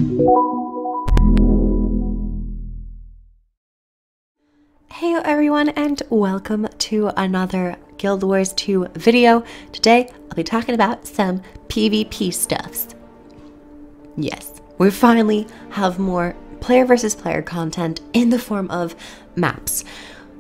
Hey everyone, and welcome to another Guild Wars 2 video. Today I'll be talking about some PvP stuffs. Yes, we finally have more player versus player content in the form of maps.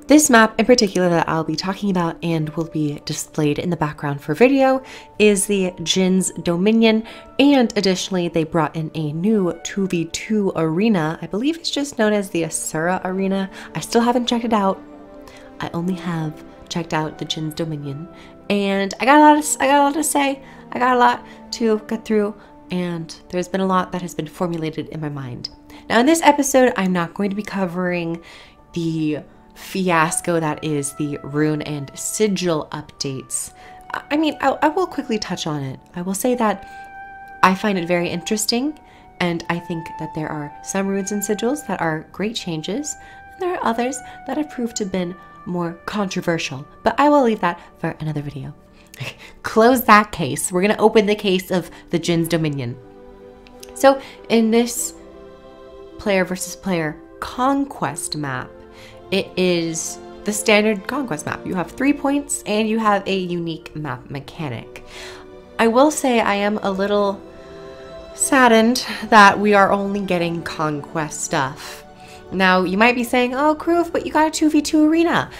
This map in particular that I'll be talking about and will be displayed in the background for video is the Djinn's Dominion, and additionally they brought in a new 2v2 arena. I believe it's just known as the Asura Arena. I still haven't checked it out. I only have checked out the Djinn's Dominion, and I got a lot to say. I got a lot to get through, and there's been a lot that has been formulated in my mind. Now in this episode, I'm not going to be covering the fiasco that is the rune and sigil updates. I mean, I will quickly touch on it. I will say that I find it very interesting, and I think that there are some runes and sigils that are great changes, and there are others that have proved to have been more controversial, but I will leave that for another video. Close that case. We're gonna open the case of the Djinn's Dominion. So in this player versus player conquest map, it is the standard conquest map. You have 3 points and you have a unique map mechanic. I will say I am a little saddened that we are only getting conquest stuff. Now you might be saying, oh Kroof, but you got a 2v2 arena.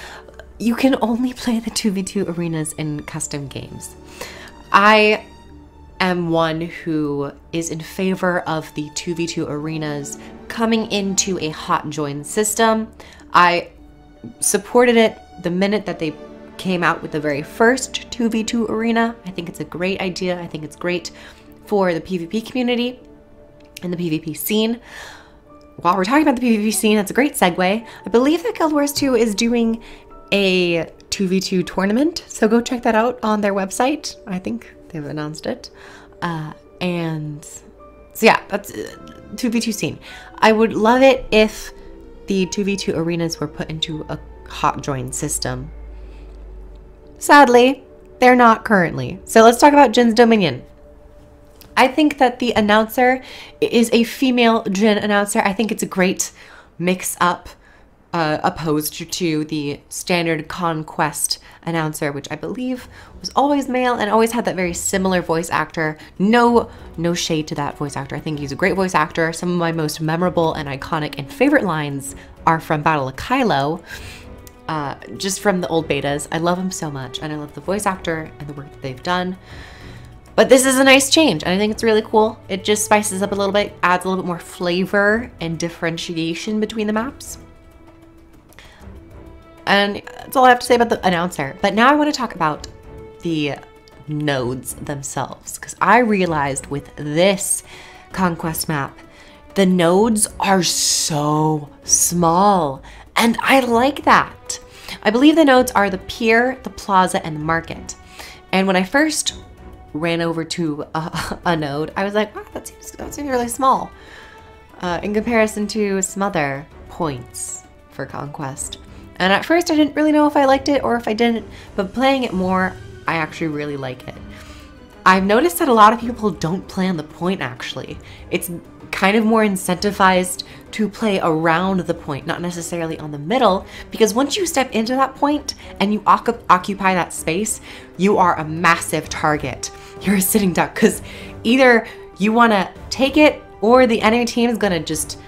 You can only play the 2v2 arenas in custom games. I am one who is in favor of the 2v2 arenas coming into a hot join system. I supported it the minute that they came out with the very first 2v2 arena. I think it's a great idea. I think it's great for the PvP community and the PvP scene. While we're talking about the PvP scene, that's a great segue. I believe that Guild Wars 2 is doing a 2v2 tournament, so go check that out on their website. I think they've announced it. And so yeah, that's 2v2 scene. I would love it if the 2v2 arenas were put into a hot join system. Sadly, they're not currently. So let's talk about Djinn's Dominion. I think that the announcer is a female Djinn announcer. I think it's a great mix up opposed to the standard conquest announcer, which I believe was always male and always had that very similar voice actor. No shade to that voice actor. I think he's a great voice actor. Some of my most memorable and iconic and favorite lines are from Battle of Kylo, just from the old betas. I love him so much, and I love the voice actor and the work that they've done. But this is a nice change, and I think it's really cool. It just spices up a little bit, adds a little bit more flavor and differentiation between the maps. And that's all I have to say about the announcer. But now I want to talk about the nodes themselves, because I realized with this conquest map, the nodes are so small, and I like that. I believe the nodes are the pier, the plaza, and the market. And when I first ran over to a node, I was like, wow, that seems really small in comparison to some other points for conquest. And at first I didn't really know if I liked it or if I didn't, but playing it more, I actually really like it. I've noticed that a lot of people don't play on the point actually. It's kind of more incentivized to play around the point, not necessarily on the middle, because once you step into that point and you occupy that space, you are a massive target. You're a sitting duck, because either you want to take it or the enemy team is going to just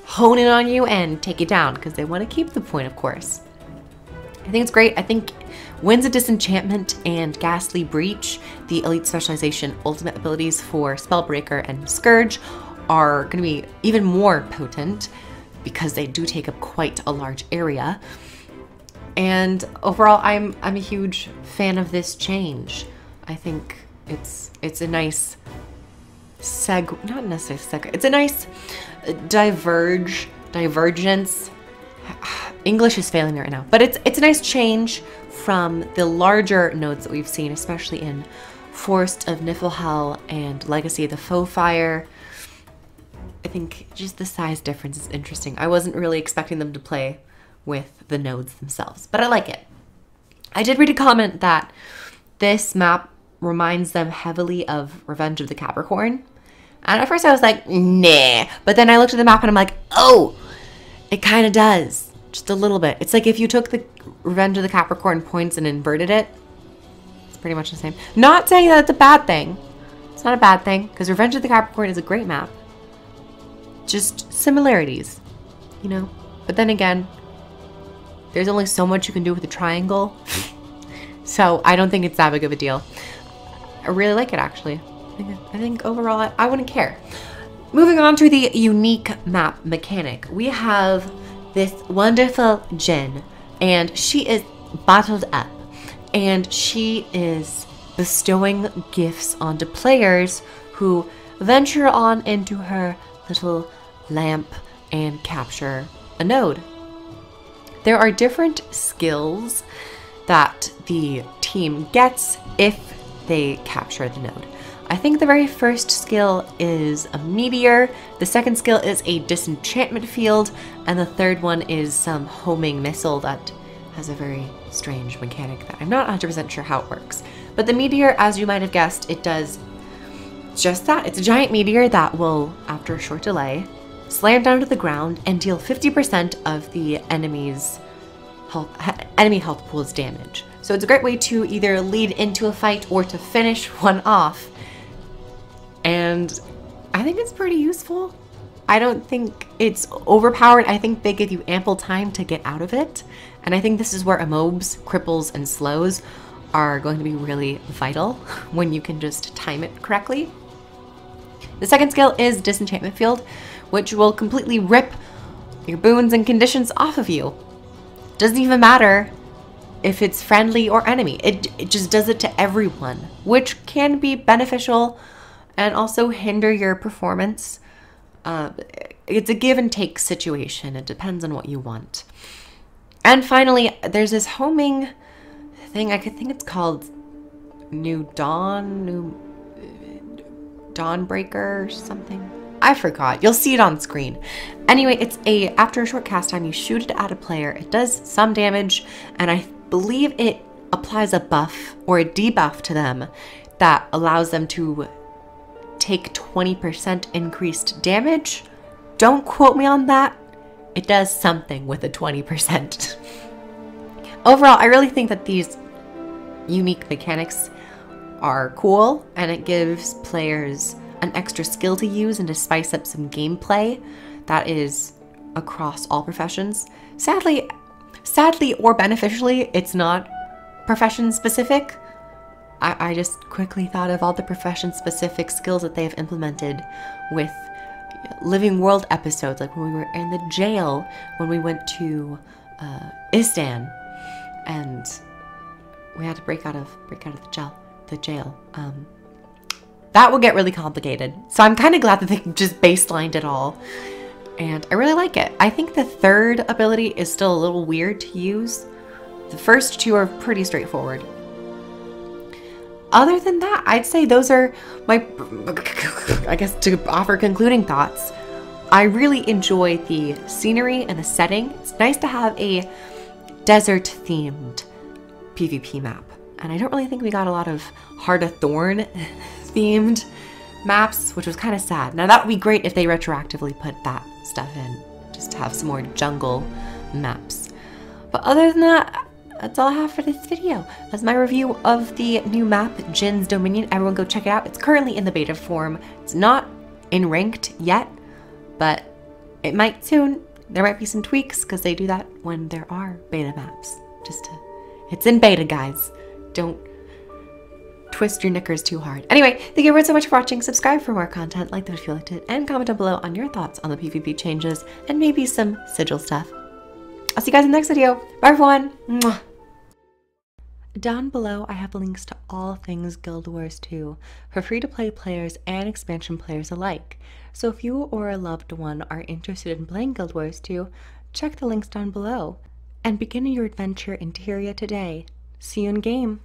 hone in on you and take you down, because they want to keep the point, of course. I think it's great. I think Winds of Disenchantment and Ghastly Breach, the Elite Specialization ultimate abilities for Spellbreaker and Scourge, are going to be even more potent because they do take up quite a large area. And overall, I'm a huge fan of this change. I think it's a nice not necessarily it's a nice divergence. English is failing me right now, but it's a nice change from the larger nodes that we've seen, especially in Forest of Niflhel and Legacy of the Foefire. I think just the size difference is interesting. I wasn't really expecting them to play with the nodes themselves, but I like it. I did read a comment that this map reminds them heavily of Revenge of the Capricorn. And at first I was like, nah. But then I looked at the map and I'm like, oh, it kind of does. Just a little bit. It's like if you took the Revenge of the Capricorn points and inverted it. It's pretty much the same. Not saying that it's a bad thing. It's not a bad thing, because Revenge of the Capricorn is a great map. Just similarities, you know? But then again, there's only so much you can do with a triangle. So I don't think it's that big of a deal. I really like it, actually. I think overall, I wouldn't care. Moving on to the unique map mechanic. We have this wonderful Djinn, and she is bottled up, and she is bestowing gifts onto players who venture on into her little lamp and capture a node. There are different skills that the team gets if they capture the node. I think the very first skill is a meteor, the second skill is a disenchantment field, and the third one is some homing missile that has a very strange mechanic that I'm not 100% sure how it works. But the meteor, as you might have guessed, it does just that. It's a giant meteor that will, after a short delay, slam down to the ground and deal 50% of the enemy health pool's damage. So it's a great way to either lead into a fight or to finish one off. And I think it's pretty useful. I don't think it's overpowered. I think they give you ample time to get out of it. And I think this is where immobes, cripples, and slows are going to be really vital when you can just time it correctly. The second skill is Disenchantment Field, which will completely rip your boons and conditions off of you. Doesn't even matter if it's friendly or enemy. It just does it to everyone, which can be beneficial and also hinder your performance. It's a give and take situation. It depends on what you want. And finally, there's this homing thing. I could think it's called New Dawnbreaker or something. I forgot. You'll see it on screen. Anyway, after a short cast time, you shoot it at a player. It does some damage, and I believe it applies a buff or a debuff to them that allows them to take 20% increased damage. Don't quote me on that. It does something with the 20%. Overall, I really think that these unique mechanics are cool, and it gives players an extra skill to use and to spice up some gameplay that is across all professions. Sadly or beneficially, it's not profession specific. I just quickly thought of all the profession-specific skills that they have implemented with Living World episodes, like when we were in the jail, when we went to Istan, and we had to break out of the jail. That will get really complicated. So I'm kind of glad that they just baselined it all, and I really like it. I think the third ability is still a little weird to use. The first two are pretty straightforward. Other than that, I'd say those are my, I guess, to offer concluding thoughts. I really enjoy the scenery and the setting. It's nice to have a desert-themed PvP map. And I don't really think we got a lot of Heart of Thorn themed maps, which was kind of sad. Now that would be great if they retroactively put that stuff in, just to have some more jungle maps. But other than that, that's all I have for this video. That's my review of the new map, Djinn's Dominion. Everyone go check it out. It's currently in the beta form. It's not in ranked yet, but it might soon. There might be some tweaks because they do that when there are beta maps. It's in beta, guys. Don't twist your knickers too hard. Anyway, thank you everyone so much for watching. Subscribe for more content, like the video if you liked it, and comment down below on your thoughts on the PvP changes and maybe some sigil stuff. I'll see you guys in the next video. Bye everyone. Mwah. Down below, I have links to all things Guild Wars 2 for free-to-play players and expansion players alike. So if you or a loved one are interested in playing Guild Wars 2, check the links down below and begin your adventure in Tyria today. See you in game.